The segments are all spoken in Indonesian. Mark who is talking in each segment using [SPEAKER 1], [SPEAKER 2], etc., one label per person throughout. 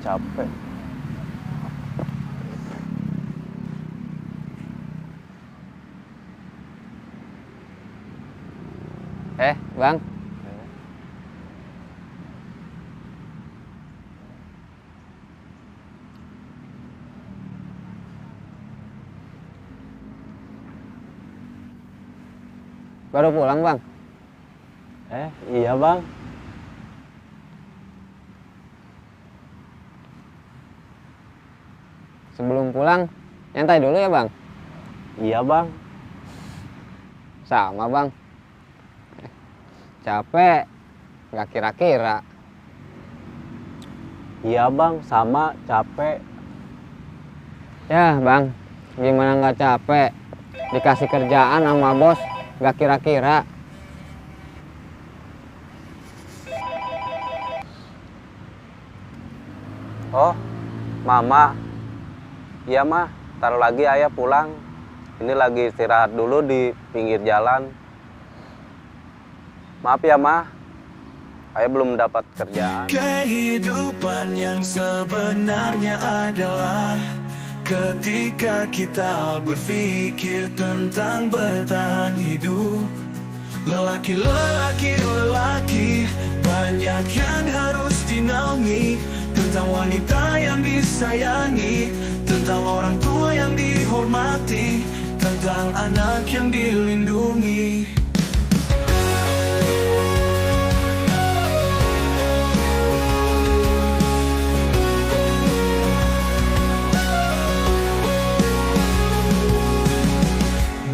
[SPEAKER 1] Capek.
[SPEAKER 2] Bang. Baru pulang, Bang?
[SPEAKER 1] Iya bang.
[SPEAKER 2] Sebelum pulang, nyantai dulu ya, Bang?
[SPEAKER 1] Iya bang.
[SPEAKER 2] Sama, Bang. Capek, nggak kira-kira.
[SPEAKER 1] Iya bang, sama capek.
[SPEAKER 2] Ya, Bang, gimana nggak capek? Dikasih kerjaan sama bos, nggak kira-kira.
[SPEAKER 1] Oh, mama. Iya mah, taruh lagi ayah pulang. Ini lagi istirahat dulu di pinggir jalan. Maaf ya mah, ayah belum dapat kerjaan.
[SPEAKER 3] Kehidupan yang sebenarnya adalah ketika kita berpikir tentang bertahan hidup. Lelaki, banyak yang harus dinaungi. Tentang wanita yang disayangi, tentang orang tua yang dihormati, tentang anak yang dilindungi.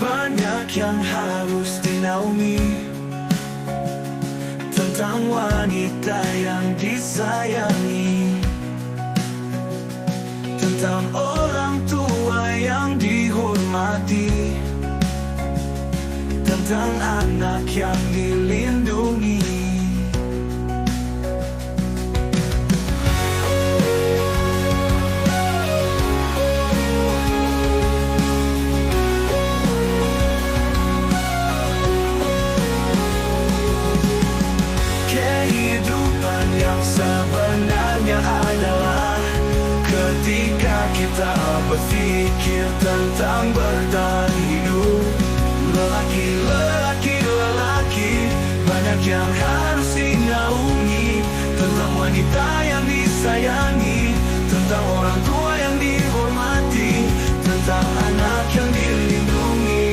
[SPEAKER 3] Banyak yang harus dinaungi, tentang wanita yang disayangi, tentang orang tua yang dihormati, tentang anak yang dilindungi. Kehidupan yang sebenarnya adalah ketika kita berpikir tentang bertahan hidup. Lelaki, banyak yang harus dinaungi, tentang wanita yang disayangi, tentang orang tua yang dihormati, tentang anak yang dilindungi.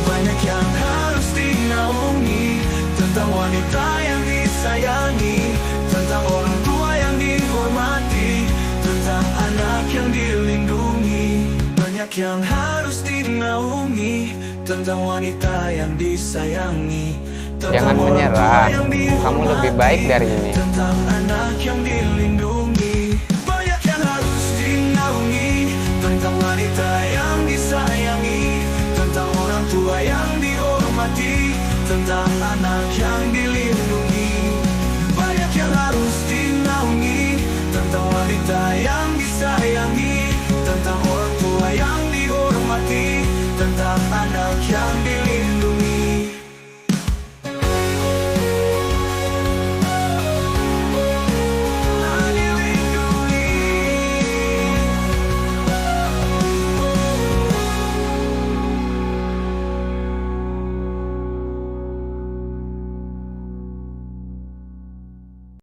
[SPEAKER 3] Banyak yang harus dinaungi, tentang wanita yang disayangi, tentang orang tua yang dihormati, tentang anak yang dilindungi. Banyak yang harus dinaungi, tentang wanita yang disayangi,
[SPEAKER 2] Jangan menyerah, kamu lebih baik dari ini.
[SPEAKER 3] tentang anak yang dilindungi. Banyak yang harus dinaungi, tentang wanita yang disayangi, tentang orang tua yang dihormati, tentang anak yang dilindungi.